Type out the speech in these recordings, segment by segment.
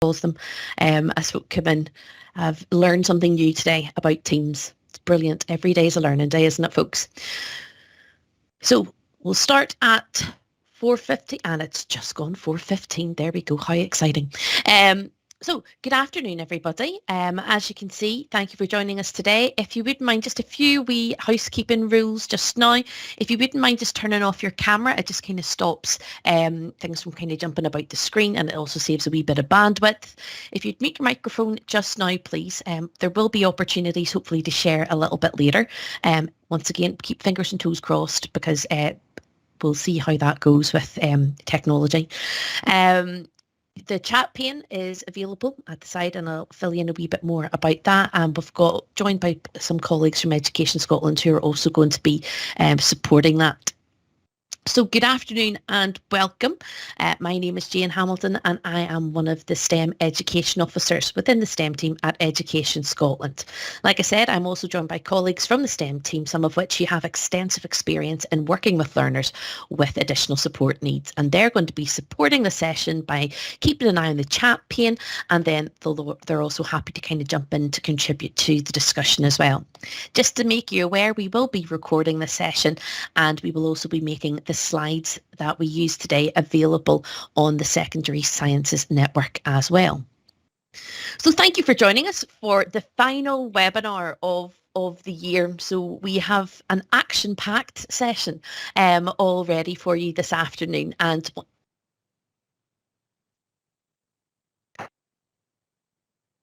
calls them, as folk come in. I've learned something new today about Teams. It's brilliant. Every day is a learning day, isn't it, folks? So we'll start at 4:50, and it's just gone 4:15. There we go. How exciting. So good afternoon, everybody. As you can see, thank you for joining us today. If you wouldn't mind, just a few wee housekeeping rules just now. If you wouldn't mind just turning off your camera, it just kind of stops things from kind of jumping about the screen, and it also saves a wee bit of bandwidth. If you'd mute your microphone just now, please. There will be opportunities, hopefully, to share a little bit later. Once again, keep fingers and toes crossed, because we'll see how that goes with technology. The chat pane is available at the side, and I'll fill you in a wee bit more about that. And we've got joined by some colleagues from Education Scotland who are also going to be supporting that. So good afternoon and welcome. My name is Jane Hamilton, and I am one of the STEM education officers within the STEM team at Education Scotland. Like I said, I'm also joined by colleagues from the STEM team, some of which you have extensive experience in working with learners with additional support needs. And they're going to be supporting the session by keeping an eye on the chat pane, and then they're also happy to kind of jump in to contribute to the discussion as well. Just to make you aware, we will be recording the session, and we will also be making the slides that we use today available on the Secondary Sciences Network as well. So thank you for joining us for the final webinar of the year. So we have an action-packed session all ready for you this afternoon, and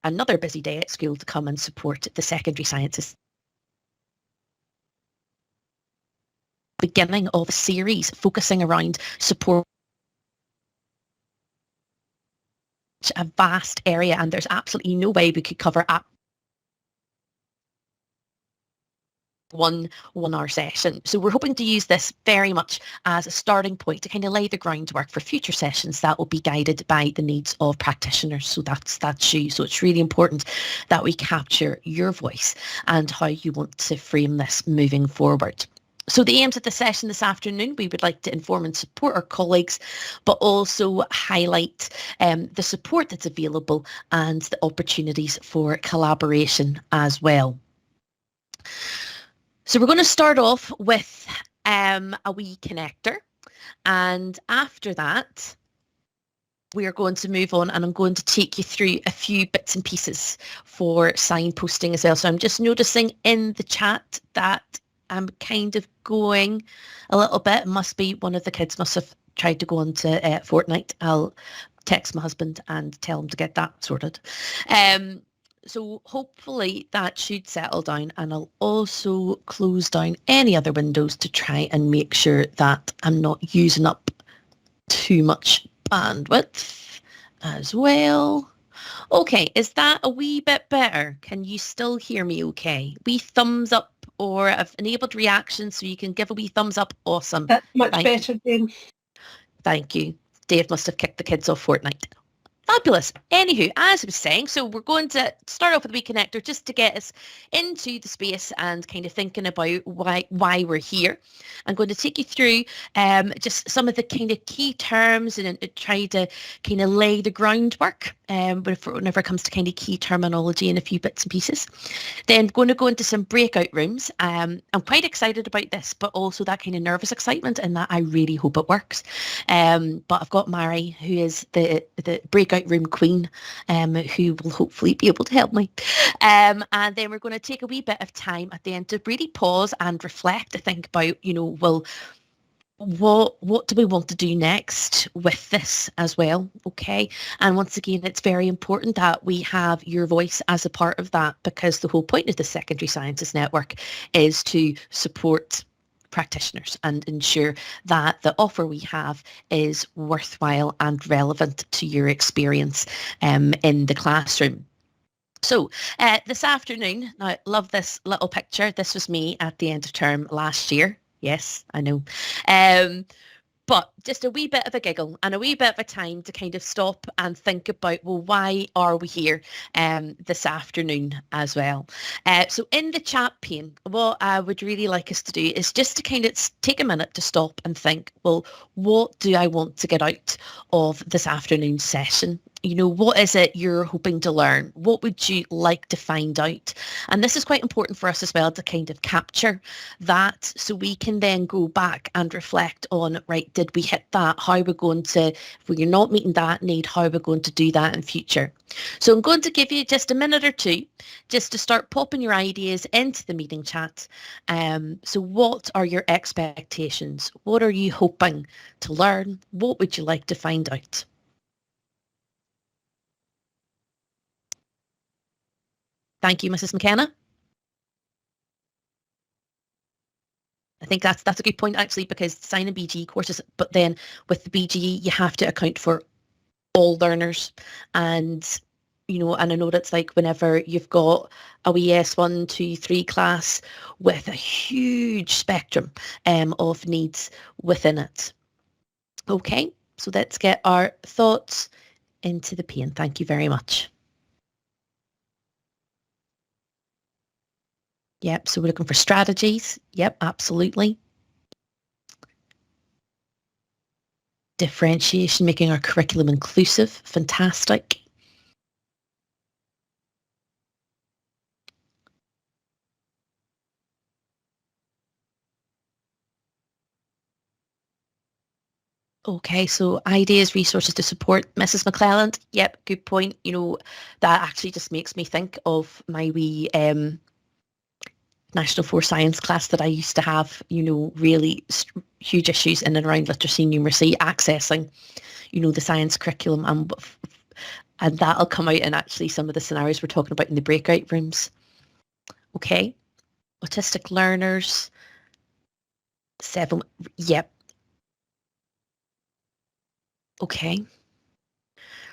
another busy day at school to come and support the secondary sciences. Beginning of a series focusing around support, a vast area, and there's absolutely no way we could cover up one 1-hour session. So we're hoping to use this very much as a starting point to kind of lay the groundwork for future sessions that will be guided by the needs of practitioners. So that's you. So it's really important that we capture your voice and how you want to frame this moving forward. So the aims of the session this afternoon, we would like to inform and support our colleagues, but also highlight the support that's available and the opportunities for collaboration as well. So we're going to start off with a wee connector, and after that, we are going to move on, and I'm going to take you through a few bits and pieces for signposting as well. So I'm just noticing in the chat that I'm kind of going a little bit. Must be one of the kids must have tried to go on to Fortnite. I'll text my husband and tell him to get that sorted. So hopefully that should settle down, and I'll also close down any other windows to try and make sure that I'm not using up too much bandwidth as well. Okay, is that a wee bit better? Can you still hear me okay? Wee thumbs up, or I've enabled reactions, so you can give a wee thumbs up. Awesome. That's much better, Jane. Thank you. Dave must have kicked the kids off Fortnite. Fabulous. Anywho, as I was saying, so we're going to start off with a wee connector just to get us into the space and kind of thinking about why we're here. I'm going to take you through just some of the kind of key terms and try to kind of lay the groundwork whenever it comes to kind of key terminology and a few bits and pieces. Then going to go into some breakout rooms. I'm quite excited about this, but also that kind of nervous excitement, and that I really hope it works. But I've got Mary, who is the breakout room queen, who will hopefully be able to help me. And then we're going to take a wee bit of time at the end to really pause and reflect, to think about, well, what do we want to do next with this as well? Okay. And once again, it's very important that we have your voice as a part of that, because the whole point of the Secondary Sciences Network is to support practitioners and ensure that the offer we have is worthwhile and relevant to your experience in the classroom. So this afternoon, now I love this little picture. This was me at the end of term last year. Yes, I know. But just a wee bit of a giggle and a wee bit of a time to kind of stop and think about, well, why are we here this afternoon as well? So in the chat pane, what I would really like us to do is just to kind of take a minute to stop and think, well, what do I want to get out of this afternoon session? You know, what is it you're hoping to learn? What would you like to find out? And this is quite important for us as well to kind of capture that so we can then go back and reflect on, right, did we hit that? How are we going to, if we're not meeting that need, how are we going to do that in future? So I'm going to give you just a minute or two just to start popping your ideas into the meeting chat. So what are your expectations? What are you hoping to learn? What would you like to find out? Thank you, Mrs. McKenna. I think that's a good point actually, because signing BGE courses, but then with the BGE you have to account for all learners, and you know, and I know that's like whenever you've got a wee S1, 2, 3 class with a huge spectrum of needs within it. Okay, so let's get our thoughts into the pane. Thank you very much. Yep, so we're looking for strategies. Yep, absolutely. Differentiation, making our curriculum inclusive. Fantastic. Okay, so ideas, resources to support Mrs. McClelland. Yep, good point. You know, that actually just makes me think of my wee National 4 Science class that I used to have, you know, really huge issues in and around literacy, numeracy, accessing, you know, the science curriculum, and that'll come out in actually some of the scenarios we're talking about in the breakout rooms. Okay, autistic learners, 7, yep. Okay.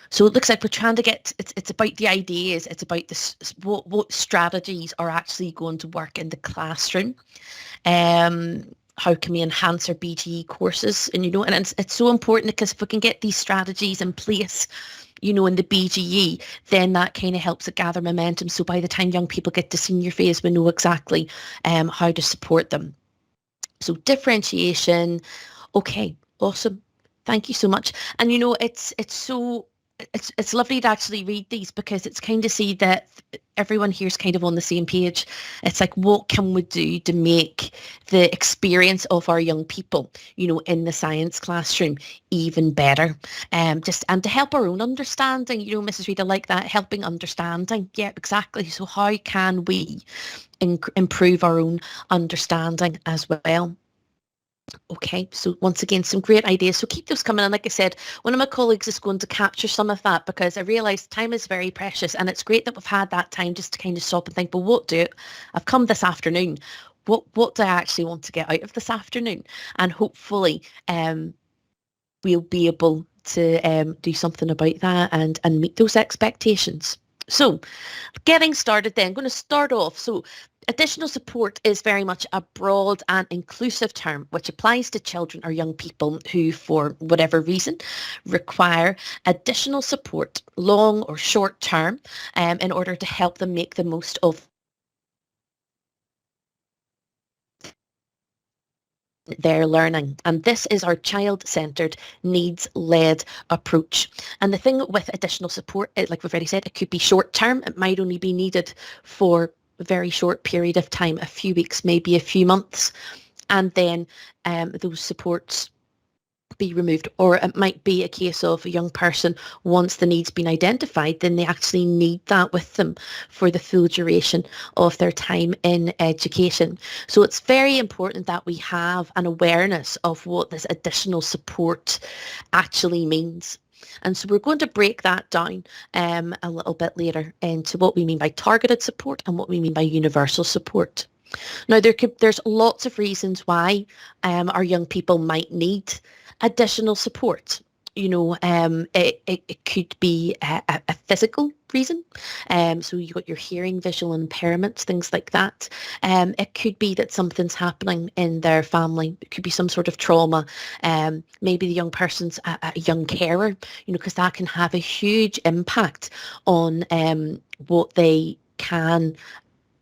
So it looks like we're trying to get, it's about the ideas, it's about this, what strategies are actually going to work in the classroom. How can we enhance our BGE courses? And, you know, and it's so important because if we can get these strategies in place, you know, in the BGE, then that kind of helps it gather momentum. So by the time young people get to senior phase, we know exactly how to support them. So differentiation. Okay, awesome. Thank you so much. And, you know, it's lovely to actually read these because it's kind of see that everyone here is kind of on the same page. It's like, what can we do to make the experience of our young people, you know, in the science classroom even better? Just and to help our own understanding, you know, Mrs. Reid, I like that, helping understanding. Yeah, exactly. So how can we improve our own understanding as well? Okay, so once again, some great ideas. So keep those coming. And like I said, one of my colleagues is going to capture some of that because I realise time is very precious, and it's great that we've had that time just to kind of stop and think, well, I've come this afternoon. What do I actually want to get out of this afternoon? And hopefully we'll be able to do something about that and meet those expectations. So getting started then, I'm going to start off. So additional support is very much a broad and inclusive term which applies to children or young people who, for whatever reason, require additional support, long or short term, in order to help them make the most of their learning. And this is our child-centred, needs-led approach. And the thing with additional support, like we've already said, it could be short-term. It might only be needed for a very short period of time, a few weeks, maybe a few months. And then those supports be removed. Or it might be a case of a young person, once the need's been identified, then they actually need that with them for the full duration of their time in education. So it's very important that we have an awareness of what this additional support actually means. And so we're going to break that down a little bit later into what we mean by targeted support and what we mean by universal support. Now, there's lots of reasons why our young people might need additional support. It could be a physical reason. So you got your hearing, visual impairments, things like that. It could be that something's happening in their family. It could be some sort of trauma. Maybe the young person's a young carer, because that can have a huge impact on what they can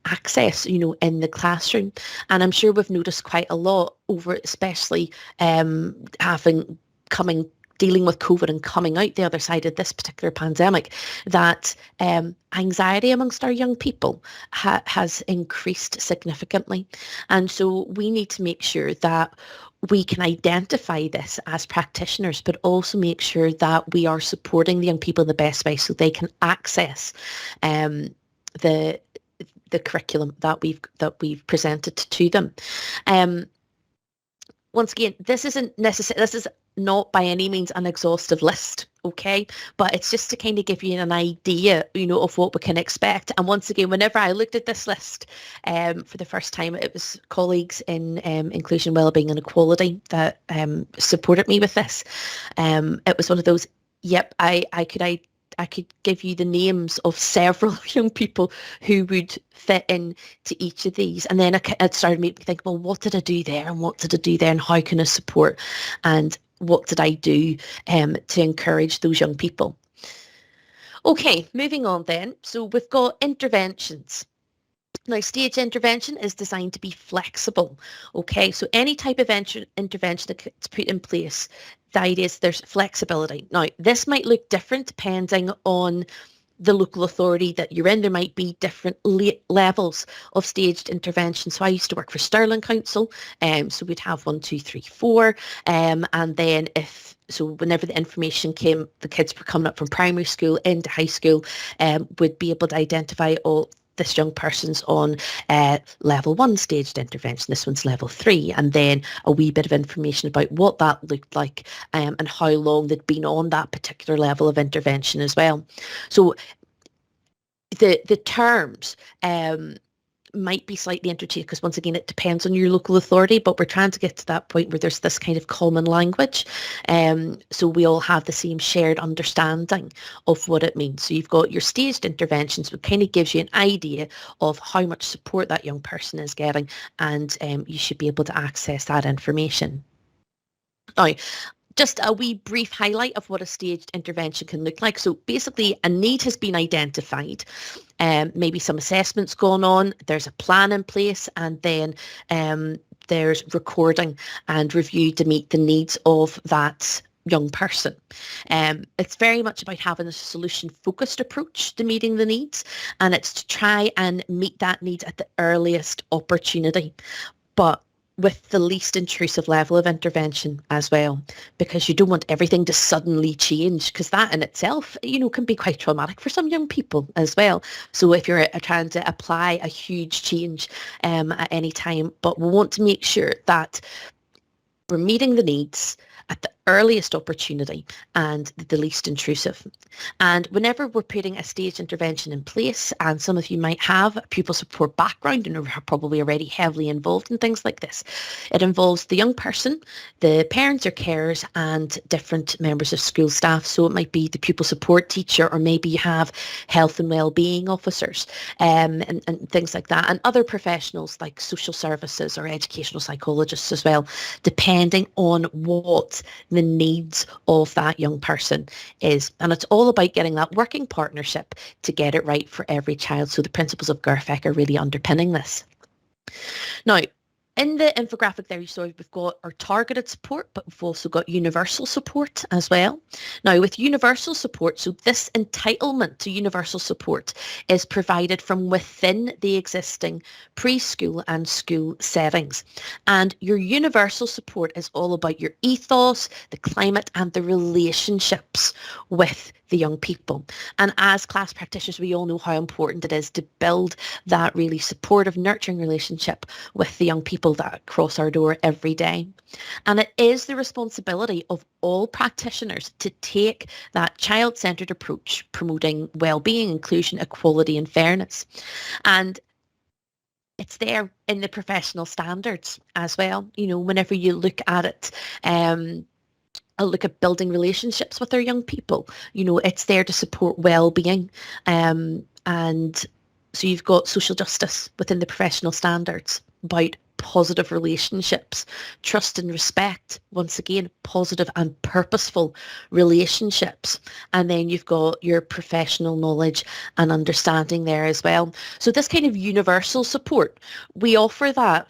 access, in the classroom. And I'm sure we've noticed quite a lot over, especially having coming dealing with COVID and coming out the other side of this particular pandemic, that anxiety amongst our young people has increased significantly. And so we need to make sure that we can identify this as practitioners, but also make sure that we are supporting the young people in the best way so they can access the curriculum that we've presented to them. Once again, this isn't necessary. This is not by any means an exhaustive list, okay? But it's just to kind of give you an idea, of what we can expect. And once again, whenever I looked at this list for the first time, it was colleagues in inclusion, wellbeing and equality that supported me with this. It was one of those, yep, I could give you the names of several young people who would fit in to each of these. And then it started making me think, well, what did I do there? And what did I do there? And how can I support? And what did I do to encourage those young people? Okay, moving on then. So we've got interventions. Now, stage intervention is designed to be flexible. Okay, so any type of intervention that's put in place, the idea is there's flexibility. Now, this might look different depending on the local authority that you're in. There might be different levels of staged intervention. So I used to work for Stirling Council, so we'd have 1, 2, 3, 4, and then whenever the information came, the kids were coming up from primary school into high school, would be able to identify this young person's on level 1 staged intervention, this one's level 3, and then a wee bit of information about what that looked like and how long they'd been on that particular level of intervention as well. So the terms might be slightly interchangeable because once again it depends on your local authority, but we're trying to get to that point where there's this kind of common language, so we all have the same shared understanding of what it means. So you've got your staged interventions, which kind of gives you an idea of how much support that young person is getting, and you should be able to access that information. Now, just a wee brief highlight of what a staged intervention can look like. So basically a need has been identified, maybe some assessments going on, there's a plan in place, and then there's recording and review to meet the needs of that young person. It's very much about having a solution-focused approach to meeting the needs, and it's to try and meet that need at the earliest opportunity, but with the least intrusive level of intervention as well, because you don't want everything to suddenly change, because that in itself, can be quite traumatic for some young people as well. So if you're trying to apply a huge change at any time, but we want to make sure that we're meeting the needs at the earliest opportunity and the least intrusive. And whenever we're putting a staged intervention in place, and some of you might have a pupil support background and are probably already heavily involved in things like this, it involves the young person, the parents or carers, and different members of school staff. So it might be the pupil support teacher, or maybe you have health and wellbeing officers, and things like that, and other professionals like social services or educational psychologists as well, depending on what the needs of that young person is. And it's all about getting that working partnership to get it right for every child. So the principles of GERFEC are really underpinning this. Now, in the infographic there you saw we've got our targeted support, but we've also got universal support as well. Now, with universal support, so this entitlement to universal support is provided from within the existing preschool and school settings. And your universal support is all about your ethos, the climate, and the relationships with the young people. And as class practitioners, we all know how important it is to build that really supportive, nurturing relationship with the young people that cross our door every day. And it is the responsibility of all practitioners to take that child-centred approach, promoting well-being, inclusion, equality and fairness. And it's there in the professional standards as well. Whenever you look at it, a look at building relationships with our young people. It's there to support well-being. And so you've got social justice within the professional standards about positive relationships, trust and respect, once again, positive and purposeful relationships. And then you've got your professional knowledge and understanding there as well. So this kind of universal support, we offer that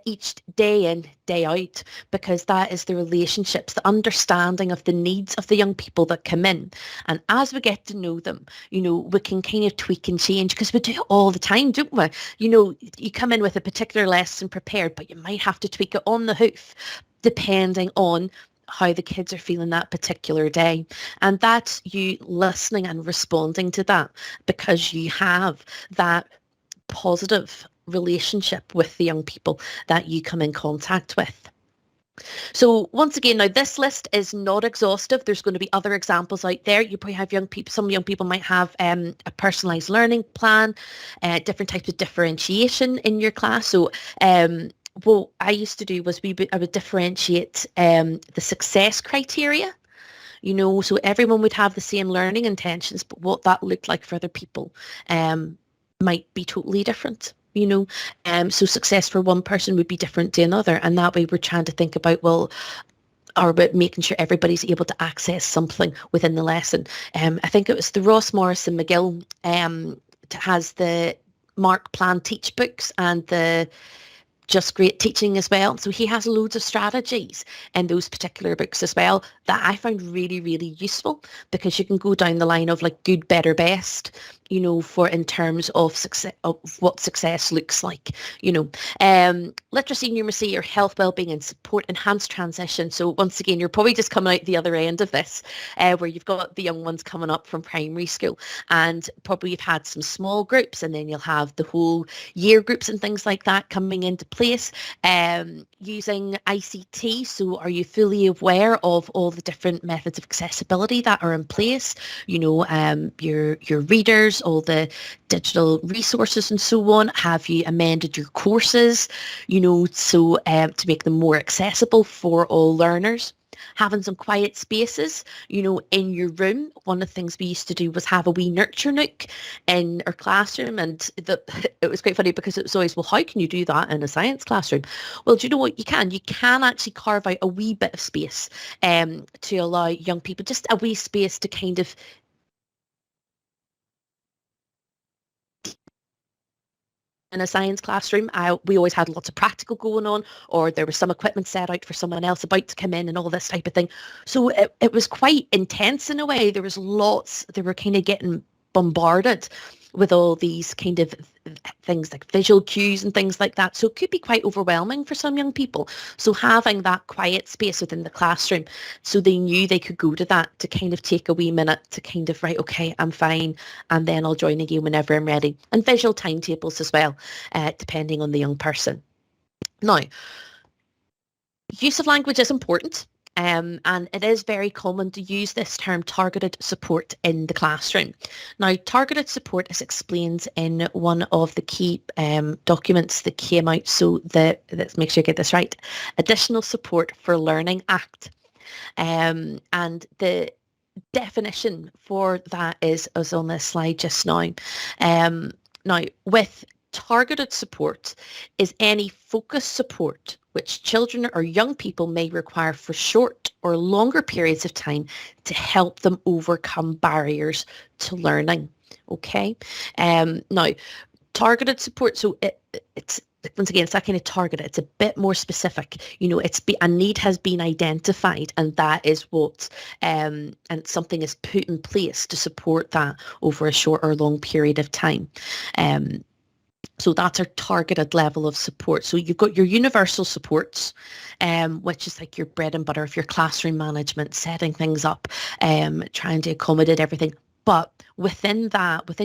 each day in, day out, because that is the relationships, the understanding of the needs of the young people that come in. And as we get to know them, we can kind of tweak and change, because we do it all the time, don't we? You come in with a particular lesson prepared, but you might have to tweak it on the hoof, depending on how the kids are feeling that particular day. And that's you listening and responding to that, because you have that positive relationship with the young people that you come in contact with. So once again, now this list is not exhaustive. There's going to be other examples out there. You probably have young people, some young people might have a personalised learning plan, different types of differentiation in your class. So what I used to do was I would differentiate the success criteria. So everyone would have the same learning intentions, but what that looked like for other people might be totally different. So success for one person would be different to another, and that way we're trying to think about, or about making sure everybody's able to access something within the lesson. I think it was the Ross Morrison McGill has the Mark Plan Teach books and the Just Great Teaching as well. So he has loads of strategies in those particular books as well that I found really, really useful, because you can go down the line of like good, better, best, for in terms of success, of what success looks like, literacy, numeracy, or health, wellbeing and support, enhanced transition. So once again, you're probably just coming out the other end of this, where you've got the young ones coming up from primary school, and probably you've had some small groups, and then you'll have the whole year groups and things like that coming into place, using ICT. So are you fully aware of all the different methods of accessibility that are in place? Your readers, all the digital resources and so on. Have you amended your courses, to make them more accessible for all learners? Having some quiet spaces, in your room. One of the things we used to do was have a wee nurture nook in our classroom, and it was quite funny, because it was always, well, how can you do that in a science classroom? Well, do you know what you can? You can actually carve out a wee bit of space to allow young people, just a wee space to kind of in a science classroom. We always had lots of practical going on, or there was some equipment set out for someone else about to come in and all this type of thing. So it was quite intense in a way. They were kind of getting bombarded with all these kind of things like visual cues and things like that. So it could be quite overwhelming for some young people. So having that quiet space within the classroom, so they knew they could go to that to kind of take a wee minute to kind of, right, okay, I'm fine, and then I'll join again whenever I'm ready. And visual timetables as well, depending on the young person. Now, use of language is important. And it is very common to use this term targeted support in the classroom. Now, targeted support is explained in one of the key documents that came out. So let's make sure I get this right. Additional Support for Learning Act. And the definition for that is on this slide just now. Now, with targeted support is any focused support which children or young people may require for short or longer periods of time to help them overcome barriers to learning. Okay. Now, targeted support. So it's once again, it's that kind of targeted. It's a bit more specific. A need has been identified, and that is what and something is put in place to support that over a short or long period of time. So that's our targeted level of support. So you've got your universal supports, which is like your bread and butter of your classroom management, setting things up, trying to accommodate everything. But within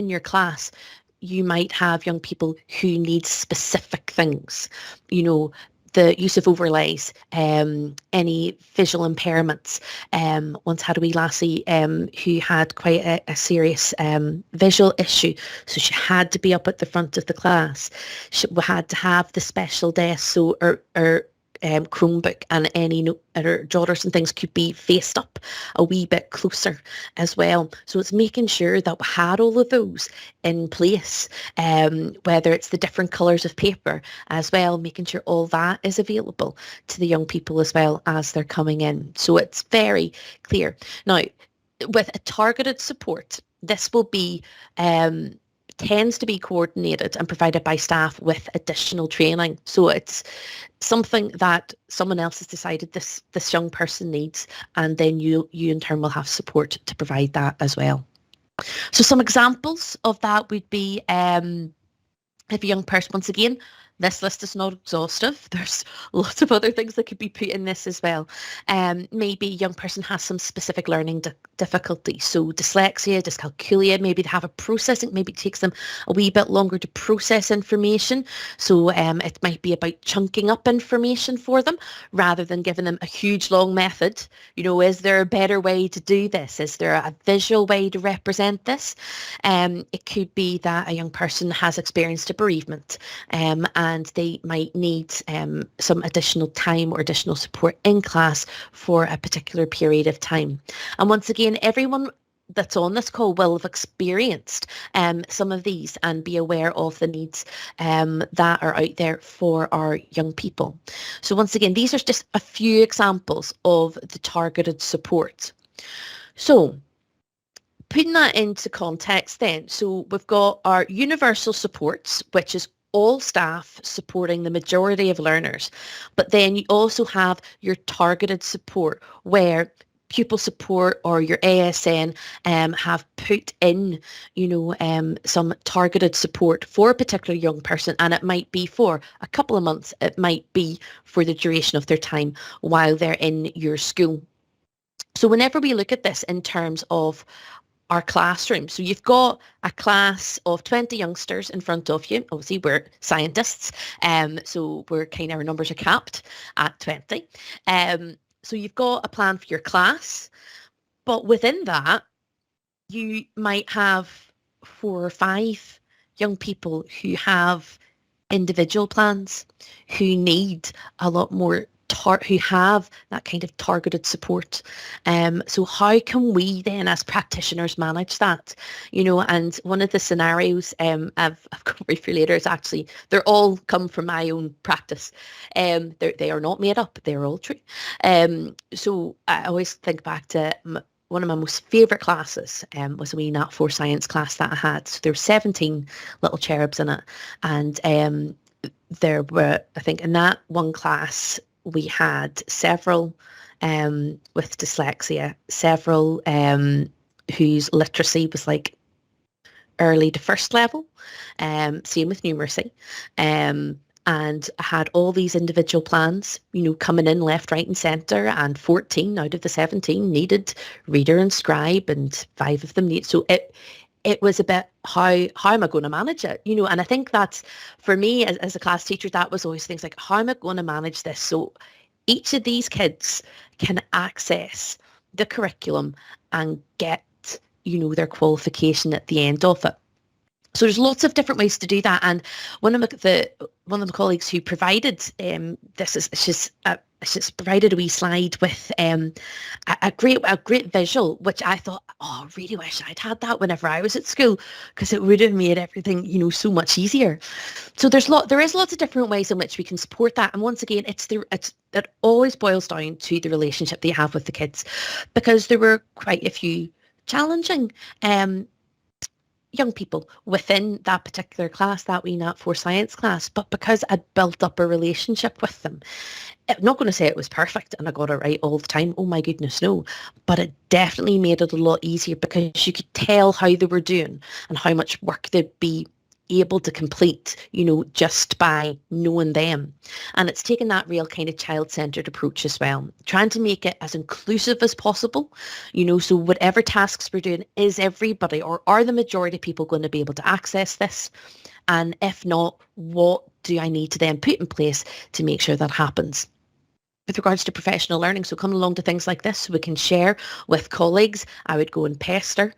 your class, you might have young people who need specific things, the use of overlays, any visual impairments. Once had a wee lassie who had quite a serious visual issue, so she had to be up at the front of the class. She had to have the special desk, so or Chromebook, and any note or jotters and things could be faced up a wee bit closer as well. So it's making sure that we had all of those in place, whether it's the different colours of paper as well, making sure all that is available to the young people as well as they're coming in. So it's very clear. Now, with a targeted support, this will be tends to be coordinated and provided by staff with additional training. So it's something that someone else has decided this young person needs, and then you in turn will have support to provide that as well. So some examples of that would be if a young person, once again, this list is not exhaustive. There's lots of other things that could be put in this as well. Maybe a young person has some specific learning difficulty. So dyslexia, dyscalculia, maybe they have a processing, maybe it takes them a wee bit longer to process information. So it might be about chunking up information for them rather than giving them a huge long method. Is there a better way to do this? Is there a visual way to represent this? It could be that a young person has experienced a bereavement and they might need some additional time or additional support in class for a particular period of time. And once again, everyone that's on this call will have experienced some of these and be aware of the needs that are out there for our young people. So once again, these are just a few examples of the targeted support. So putting that into context then, so we've got our universal supports, which is all staff supporting the majority of learners. But then you also have your targeted support where pupil support or your ASN have put in, some targeted support for a particular young person, and it might be for a couple of months, it might be for the duration of their time while they're in your school. So whenever we look at this in terms of our classroom. So you've got a class of 20 youngsters in front of you. Obviously, we're scientists, so our numbers are capped at 20. So you've got a plan for your class, but within that, you might have 4 or 5 young people who have individual plans, who need a lot more who have that kind of targeted support. So how can we then as practitioners manage that? And one of the scenarios I've got briefly later is actually, they're all come from my own practice. They are not made up, they're all true. So I always think back to one of my most favourite classes was a wee Nat 4 science class that I had. So there were 17 little cherubs in it. And there were, I think in that one class, we had several with dyslexia, several whose literacy was like early to first level, same with numeracy. And I had all these individual plans, coming in left, right and centre, and 14 out of the 17 needed reader and scribe, and 5 of them needed. So it was a bit, how am I going to manage it? And I think that's, for me as a class teacher, that was always things like, how am I going to manage this? So each of these kids can access the curriculum and get, their qualification at the end of it. So there's lots of different ways to do that. And one of my colleagues who provided this is she's provided a wee slide with a great visual, which I thought, I really wish I'd had that whenever I was at school, because it would have made everything, so much easier. So there is lots of different ways in which we can support that. And once again, it always boils down to the relationship that you have with the kids, because there were quite a few challenging young people within that particular class, that wee Nat 4 science class, but because I'd built up a relationship with them, I'm not going to say it was perfect and I got it right all the time. Oh my goodness, no. But it definitely made it a lot easier, because you could tell how they were doing and how much work they'd be able to complete, just by knowing them. And it's taken that real kind of child-centered approach as well, trying to make it as inclusive as possible, so whatever tasks we're doing, is everybody or are the majority of people going to be able to access this? And if not, what do I need to then put in place to make sure that happens? With regards to professional learning, so coming along to things like this, so we can share with colleagues. I would go and pester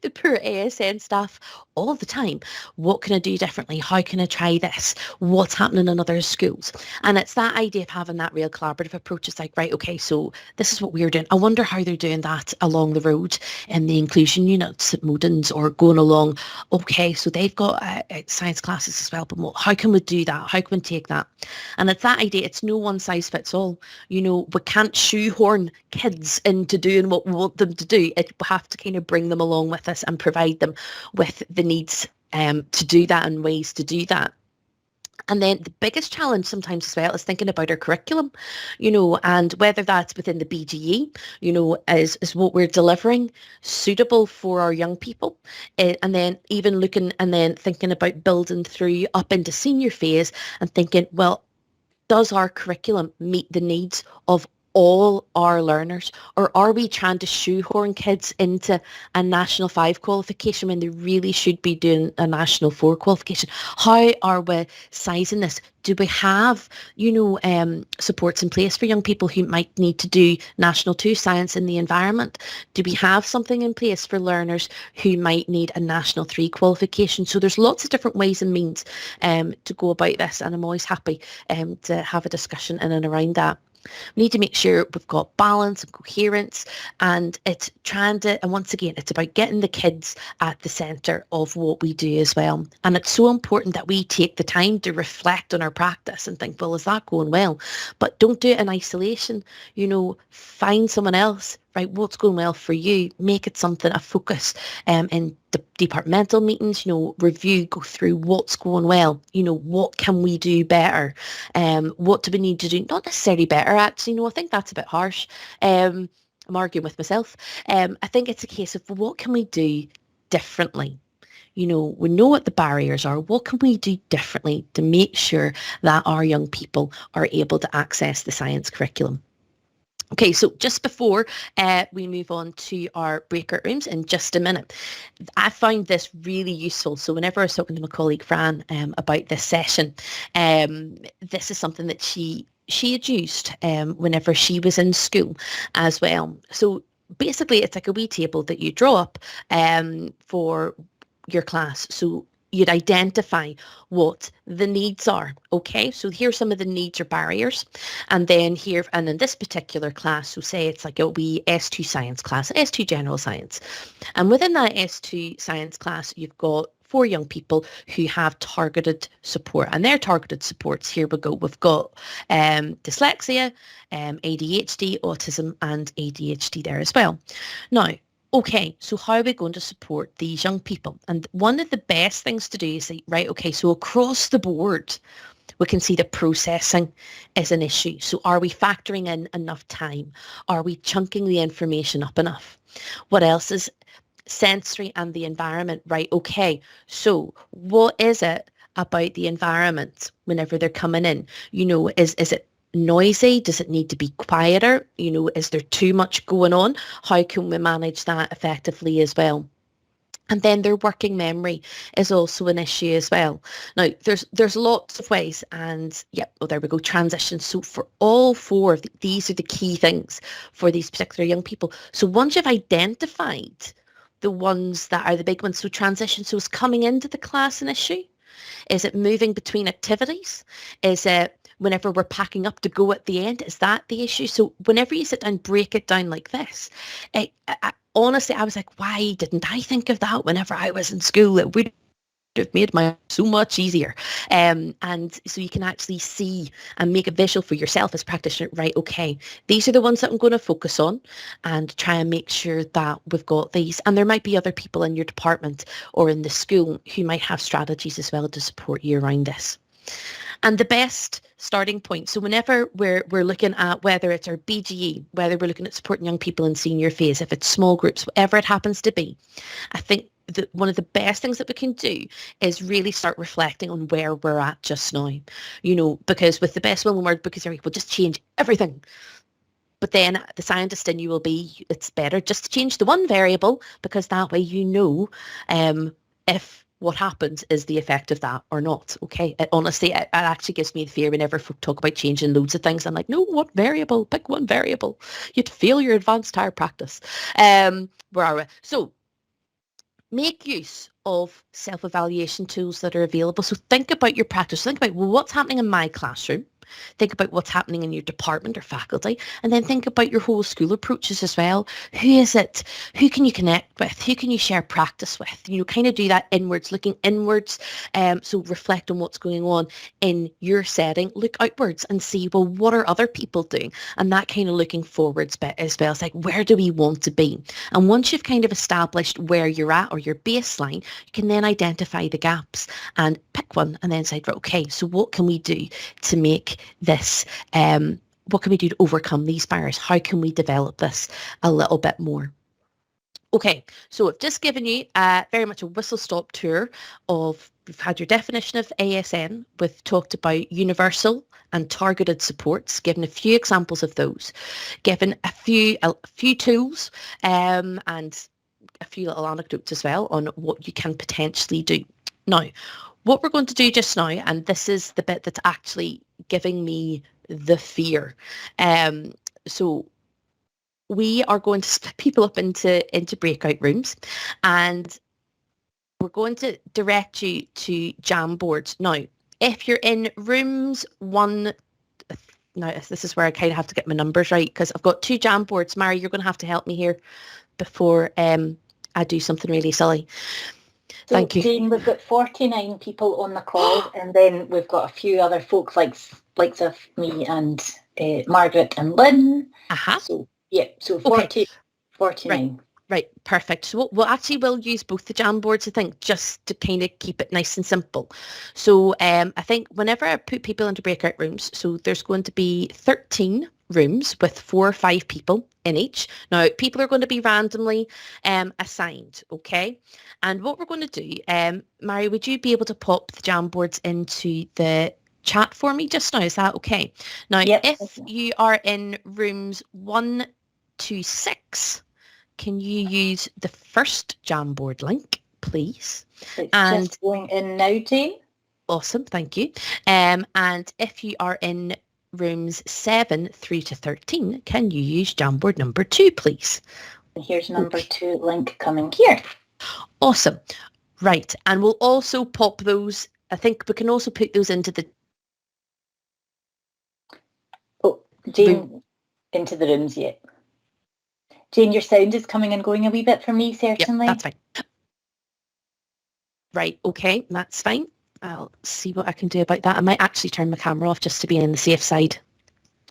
the poor ASN staff all the time. What can I do differently? How can I try this? What's happening in other schools? And it's that idea of having that real collaborative approach. It's like, right, okay, so this is what we're doing. I wonder how they're doing that along the road in the inclusion units at Modens, or going along, okay, so they've got science classes as well, but how can we do that? How can we take that? And it's that idea, it's no one size fits all. We can't shoehorn kids into doing what we want them to do. We have to kind of bring them along with us and provide them with the needs to do that and ways to do that. And then the biggest challenge sometimes as well is thinking about our curriculum, and whether that's within the BGE, is what we're delivering suitable for our young people. And then even looking and then thinking about building through up into senior phase and thinking, well, does our curriculum meet the needs of all our learners, or are we trying to shoehorn kids into a National 5 qualification when they really should be doing a National 4 qualification? How are we sizing this? Do we have, supports in place for young people who might need to do National 2 science in the environment? Do we have something in place for learners who might need a National 3 qualification? So there's lots of different ways and means to go about this, and I'm always happy to have a discussion in and around that. We need to make sure we've got balance and coherence, and it's and once again, it's about getting the kids at the centre of what we do as well. And it's so important that we take the time to reflect on our practice and think, well, is that going well? But don't do it in isolation. Find someone else. Right, what's going well for you? Make it something, a focus in the departmental meetings, review, go through what's going well, what can we do better? What do we need to do? Not necessarily better, actually, I think that's a bit harsh. I'm arguing with myself. I think it's a case of what can we do differently? We know what the barriers are. What can we do differently to make sure that our young people are able to access the science curriculum? Okay, so just before we move on to our breakout rooms in just a minute, I found this really useful. So whenever I was talking to my colleague Fran about this session, this is something that she had used whenever she was in school as well. So basically, it's like a wee table that you draw up for your class. So you'd identify what the needs are. Okay, so here's some of the needs or barriers. And then in this particular class, so say it's like a wee S2 science class, S2 general science. And within that S2 science class, you've got 4 young people who have targeted support. And their targeted supports, here we go. We've got dyslexia, ADHD, autism, and ADHD there as well. Now, okay, so how are we going to support these young people? And one of the best things to do is say, right, okay, so across the board, we can see that processing is an issue. So are we factoring in enough time? Are we chunking the information up enough? What else is sensory and the environment? Right, okay, so what is it about the environment whenever they're coming in? Is it noisy? Does it need to be quieter? Is there too much going on? How can we manage that effectively as well? And then their working memory is also an issue as well. Now, there's lots of ways, and there we go, transition. So for all 4 of these are the key things for these particular young people. So once you've identified the ones that are the big ones, so transition, so is coming into the class an issue? Is it moving between activities? Is it whenever we're packing up to go at the end? Is that the issue? So whenever you sit down, break it down like this. Honestly, I was like, why didn't I think of that whenever I was in school? It would have made my so much easier. And so you can actually see and make a visual for yourself as practitioner, right, okay, these are the ones that I'm going to focus on and try and make sure that we've got these. And there might be other people in your department or in the school who might have strategies as well to support you around this. And the best starting point, so whenever we're looking at whether it's our BGE, whether we're looking at supporting young people in senior phase, if it's small groups, whatever it happens to be, I think that one of the best things that we can do is really start reflecting on where we're at just now, because with the best will in the world, because we'll just change everything. But then the scientist in you will be, it's better just to change the one variable, because that way if what happens is the effect of that or not. Okay, honestly, it actually gives me the fear whenever folk talk about changing loads of things. I'm like, no, what variable? Pick one variable. You'd fail your advanced tire practice. Where are we? So make use of self-evaluation tools that are available. So think about your practice. Think about, well, what's happening in my classroom? Think about what's happening in your department or faculty, and then think about your whole school approaches as well. Who is it? Who can you connect with? Who can you share practice with? Kind of do that inwards, looking inwards. So reflect on what's going on in your setting. Look outwards and see, well, what are other people doing? And that kind of looking forwards bit as well. It's like, where do we want to be? And once you've kind of established where you're at or your baseline, you can then identify the gaps and pick one and then say, right, okay, so what can we do to make this, what can we do to overcome these barriers? How can we develop this a little bit more? Okay, so I've just given you very much a whistle-stop tour of, we've had your definition of ASN, we've talked about universal and targeted supports, given a few examples of those, given a few tools and a few little anecdotes as well on what you can potentially do. Now, what we're going to do just now, and this is the bit that's actually giving me the fear. So we are going to split people up into breakout rooms, and we're going to direct you to Jamboards. Now, if you're in rooms 1, now this is where I kind of have to get my numbers right, because I've got 2 Jamboards. Mary, you're going to have to help me here before I do something really silly. So, thank you. Jane, we've got 49 people on the call, and then we've got a few other folks likes of me and Margaret and Lynn. So, yeah, so 49. Right, perfect. So we'll use both the Jamboards, I think, just to kind of keep it nice and simple. So I think whenever I put people into breakout rooms, so there's going to be 13 rooms with 4 or 5 people in each. Now, people are going to be randomly assigned, okay? And what we're going to do, Mary, would you be able to pop the Jamboards into the chat for me just now? Is that okay? Now, yep, if you are in rooms 1 to 6, can you use the first Jamboard link, please? It's just going in now, Jane. Awesome, thank you. And if you are in rooms 7 through to 13, can you use Jamboard number 2, please? And here's number 2 link coming here. Awesome. Right, and we'll also pop those, I think we can also put those into the... Oh, Jane, into the rooms yet. Jane, your sound is coming and going a wee bit for me, certainly. Yep, that's fine. Right, okay, that's fine. I'll see what I can do about that. I might actually turn my camera off just to be on the safe side.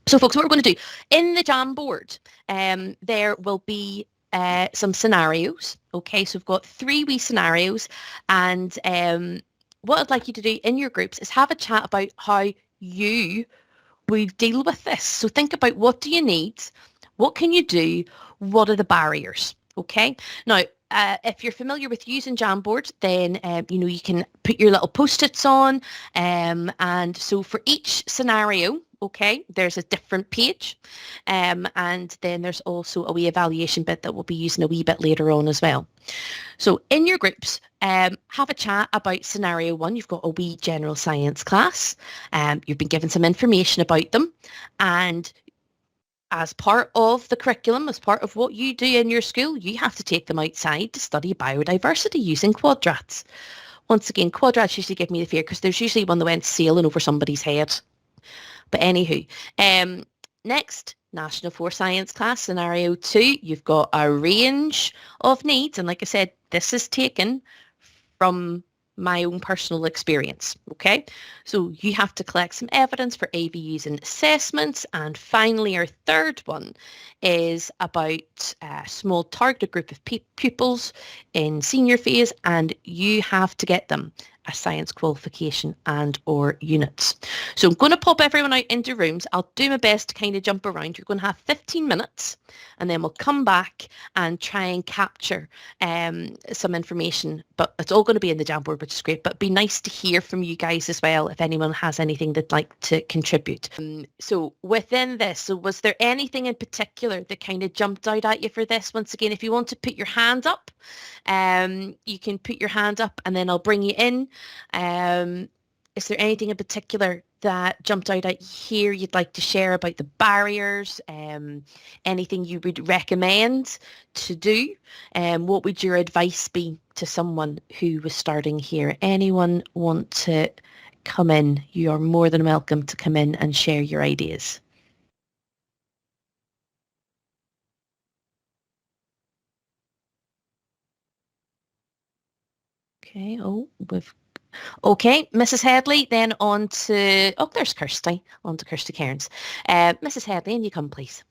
So folks, what we're going to do, in the Jamboard, there will be some scenarios. Okay, so we've got 3 wee scenarios, and what I'd like you to do in your groups is have a chat about how you would deal with this. So think about, what do you need? What can you do? What are the barriers? Okay. Now, if you're familiar with using Jamboard, then you can put your little post-its on, and so for each scenario, okay, there's a different page, and then there's also a wee evaluation bit that we'll be using a wee bit later on as well. So in your groups, have a chat about scenario 1. You've got a wee general science class, you've been given some information about them, and as part of the curriculum, as part of what you do in your school, you have to take them outside to study biodiversity using quadrats. Once again, quadrats usually give me the fear because there's usually one that went sailing over somebody's head. But anywho, next, National 4 Science class, scenario 2, you've got a range of needs. And like I said, this is taken from my own personal experience, okay? So you have to collect some evidence for AVUs and assessments. And finally, our third one is about a small targeted group of pupils in senior phase, and you have to get them a science qualification and or units. So I'm going to pop everyone out into rooms. I'll do my best to kind of jump around. You're going to have 15 minutes, and then we'll come back and try and capture some information. But it's all going to be in the Jamboard, which is great. But it'd be nice to hear from you guys as well if anyone has anything they'd like to contribute. So within this, so was there anything in particular that kind of jumped out at you for this? Once again, if you want to put your hand up, you can put your hand up, and then I'll bring you in. is there anything in particular that jumped out at here you'd like to share about the barriers? Anything you would recommend to do? What would your advice be to someone who was starting here? Anyone want to come in? You are more than welcome to come in and share your ideas. Okay, okay, Mrs. Headley, then on to, there's Kirsty, on to Kirsty Cairns. Mrs. Headley, and you come, please.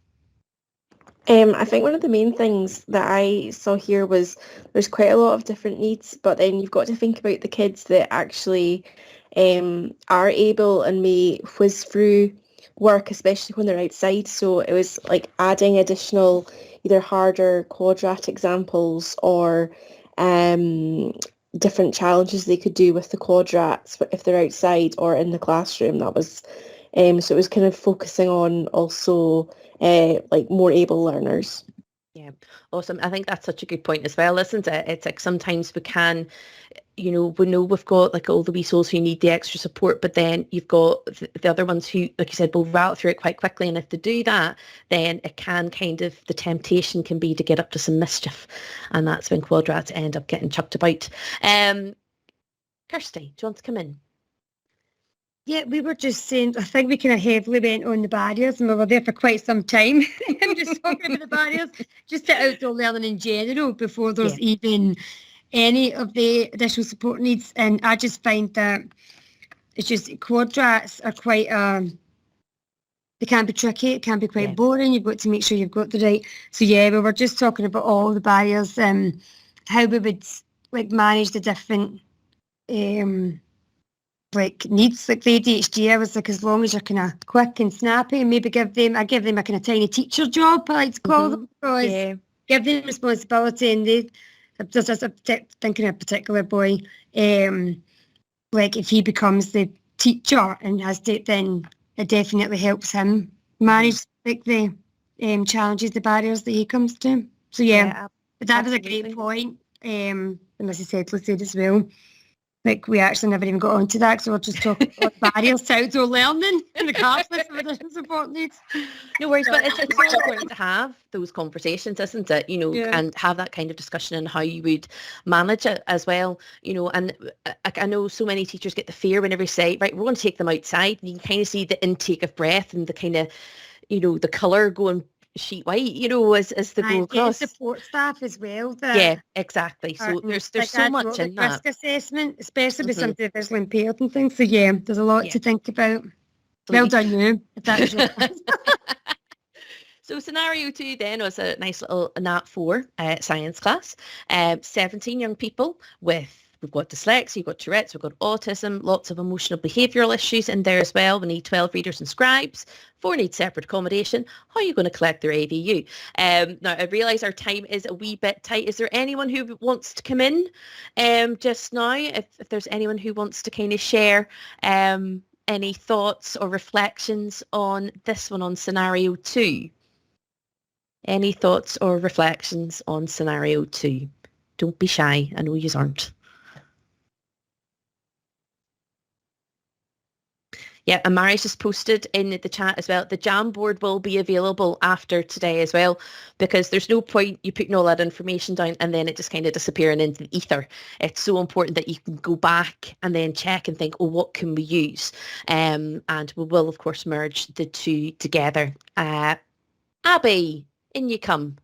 I think one of the main things that I saw here was there's quite a lot of different needs, but then you've got to think about the kids that actually are able and may whiz through work, especially when they're outside. So it was like adding additional either harder quadrat examples or different challenges they could do with the quadrats if they're outside or in the classroom. That was so it was kind of focusing on also like more able learners. Yeah, awesome. I think that's such a good point as well, isn't it? It's like sometimes we can, we know we've got like all the wee souls who need the extra support, but then you've got the other ones who, like you said, will rattle through it quite quickly. And if they do that, then it can the temptation can be to get up to some mischief. And that's when quadrats end up getting chucked about. Kirsty, do you want to come in? Yeah, we were just saying, I think we kind of heavily went on the barriers and we were there for quite some time. I'm just talking about the barriers, just to outdoor learning in general before there's even any of the additional support needs. And I just find that it's just quadrats are quite, they can be tricky, it can be quite boring. You've got to make sure you've got the right. So we were just talking about all the barriers, how we would like manage the different like needs, like the ADHD. I was like, as long as you're kind of quick and snappy, and maybe give them a kind of tiny teacher job, I like to call them, because give them responsibility. And they, just thinking of a particular boy, like if he becomes the teacher and has to, then it definitely helps him manage like the challenges, the barriers that he comes to. So but that was a great point. And Mrs. Headley said as well. Like, we actually never even got onto that because we were just talking about barriers to outdoor learning in the classes with additional support needs. No worries, but it's so important to have those conversations, isn't it? And have that kind of discussion and how you would manage it as well. And I know so many teachers get the fear whenever you say, right, we're going to take them outside, and you can kind of see the intake of breath and the kind of, the colour going sheet white, as the go across. Support staff as well. Exactly. So there's so much in that. Risk assessment, especially with somebody visually impaired and things. So there's a lot to think about. Well done, you. So scenario 2 then was a nice little Nat 4 science class. 17 young people we've got dyslexia, we've got Tourette's, we've got autism, lots of emotional behavioural issues in there as well. We need 12 readers and scribes, 4 need separate accommodation. How are you going to collect their AVU? Now, I realise our time is a wee bit tight. Is there anyone who wants to come in just now? If there's anyone who wants to kind of share any thoughts or reflections on this one, on scenario 2? Any thoughts or reflections on scenario 2? Don't be shy. I know you aren't. Yeah, and Mary's just posted in the chat as well. The Jamboard will be available after today as well, because there's no point you putting all that information down and then it just kind of disappearing into the ether. It's so important that you can go back and then check and think, oh, what can we use? And we will, of course, merge the two together. Abby, in you come.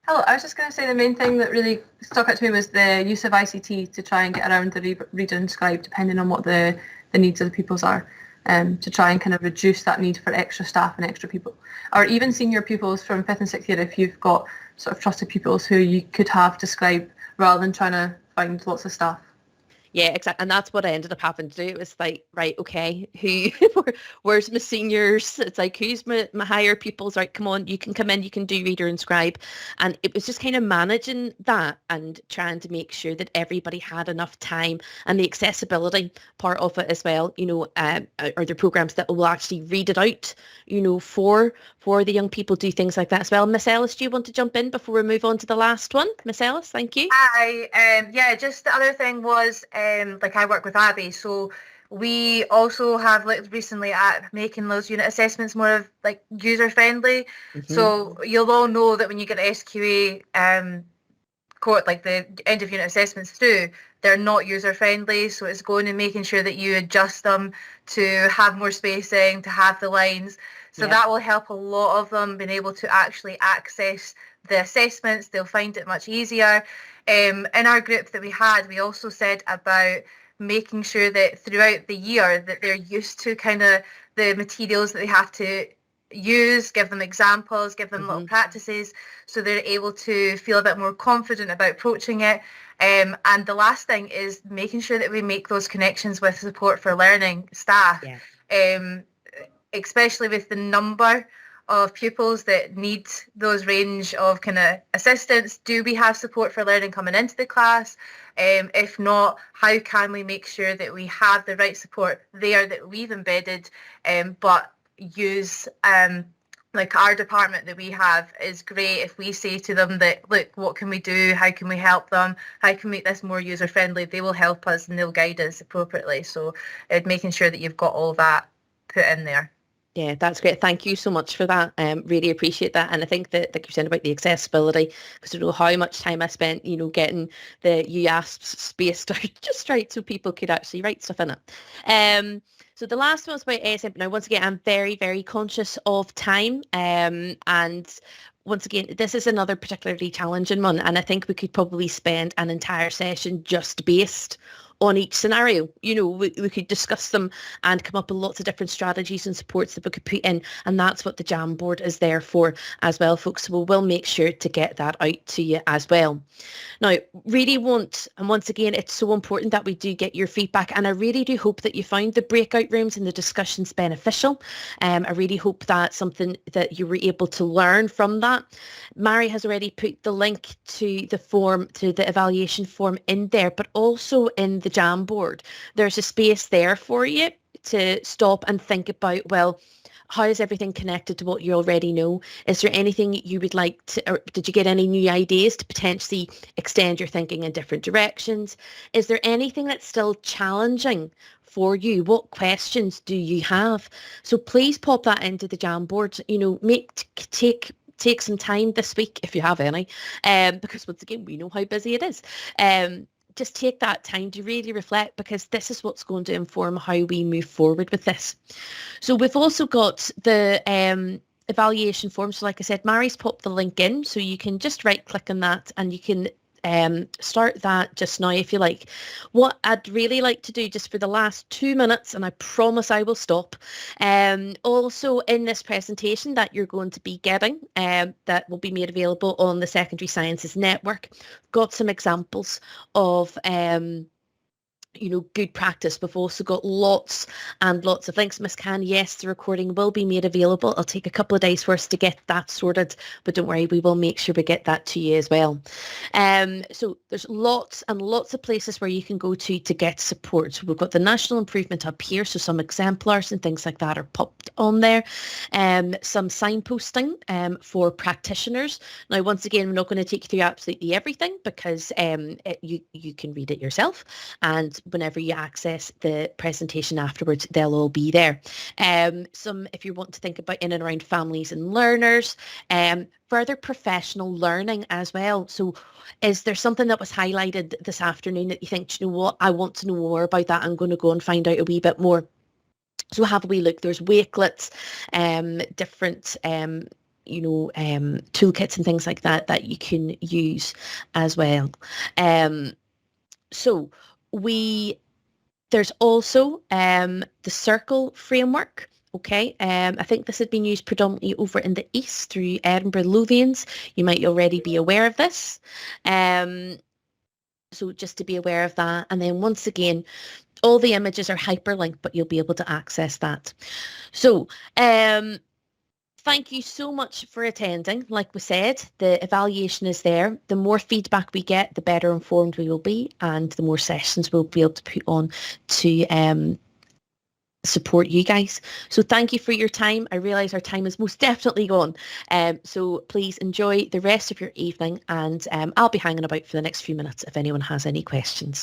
Hello, I was just going to say the main thing that really stuck out to me was the use of ICT to try and get around the read and scribe, depending on what the needs of the pupils are. To try and kind of reduce that need for extra staff and extra people, or even senior pupils from 5th and 6th year, if you've got sort of trusted pupils who you could have to scribe rather than trying to find lots of staff. Yeah, exactly. And that's what I ended up having to do. It was like, right, okay, where's my seniors? It's like, who's my higher pupils? Right, come on, you can come in, you can do reader and scribe. And it was just kind of managing that and trying to make sure that everybody had enough time, and the accessibility part of it as well. Are there programs that will actually read it out, for the young people, do things like that as well. Miss Ellis, do you want to jump in before we move on to the last one? Miss Ellis, thank you. Hi, just the other thing was, like I work with Abby, so We also have looked recently at making those unit assessments more of like user friendly. So you'll all know that when you get SQA quote, like the end of unit assessments through, they're not user friendly. So it's going and making sure that you adjust them to have more spacing, to have the lines. So that will help a lot of them being able to actually access the assessments. They'll find it much easier. In our group that we had, we also said about making sure that throughout the year that they're used to kind of the materials that they have to use, give them examples, give them little practices, so they're able to feel a bit more confident about approaching it. And the last thing is making sure that we make those connections with support for learning staff, especially with the number of pupils that need those range of kind of assistance. Do we have support for learning coming into the class? If not, how can we make sure that we have the right support there that we've embedded, but use like our department that we have is great if we say to them that, look, what can we do? How can we help them? How can we make this more user friendly? They will help us and they'll guide us appropriately. So making sure that you've got all that put in there. Yeah, that's great. Thank you so much for that. Really appreciate that. And I think that, like you're saying about the accessibility, because I know how much time I spent, getting the UASP spaced out just right so people could actually write stuff in it. So the last one was about ASN. Now, once again, I'm very, very conscious of time. And once again, this is another particularly challenging one. And I think we could probably spend an entire session just based on each scenario. We could discuss them and come up with lots of different strategies and supports that we could put in, and that's what the Jamboard is there for as well, folks. So we'll make sure to get that out to you as well. Now, really and once again, it's so important that we do get your feedback, and I really do hope that you found the breakout rooms and the discussions beneficial. I really hope that's something that you were able to learn from that. Mary has already put the link to the form, to the evaluation form in there, but also in the Jamboard, there's a space there for you to stop and think about, well, how is everything connected to what you already know? Is there anything you would like to, or did you get any new ideas to potentially extend your thinking in different directions? Is there anything that's still challenging for you? What questions do you have? So please pop that into the Jamboard. Take some time this week if you have any, because once again, we know how busy it is. Just take that time to really reflect, because this is what's going to inform how we move forward with this. So we've also got the evaluation form. So like I said, Mary's popped the link in, so you can just right click on that and you can start that just now if you like. What I'd really like to do just for the last 2 minutes, and I promise I will stop, also in this presentation that you're going to be getting, that will be made available on the Secondary Sciences Network, got some examples of good practice. We've also got lots and lots of links. Miss Can, yes, the recording will be made available. It'll take a couple of days for us to get that sorted, but don't worry, we will make sure we get that to you as well. So there's lots and lots of places where you can go to get support. So we've got the National Improvement up here, so some exemplars and things like that are popped on there. Some signposting for practitioners. Now, once again, we're not going to take you through absolutely everything, because you can read it yourself, and whenever you access the presentation afterwards, they'll all be there. Some, if you want to think about in and around families and learners, further professional learning as well. So is there something that was highlighted this afternoon that you think, you know what, I want to know more about that, I'm going to go and find out a wee bit more? So have a wee look. There's wakelets, different toolkits and things like that you can use as well. So there's also the Circle framework. Okay, I think this had been used predominantly over in the east through Edinburgh Lothians. You might already be aware of this. So just to be aware of that. And then once again, all the images are hyperlinked, but you'll be able to access that. So thank you so much for attending. Like we said, the evaluation is there. The more feedback we get, the better informed we will be, and the more sessions we'll be able to put on to support you guys. So thank you for your time. I realise our time is most definitely gone. So please enjoy the rest of your evening, and I'll be hanging about for the next few minutes if anyone has any questions.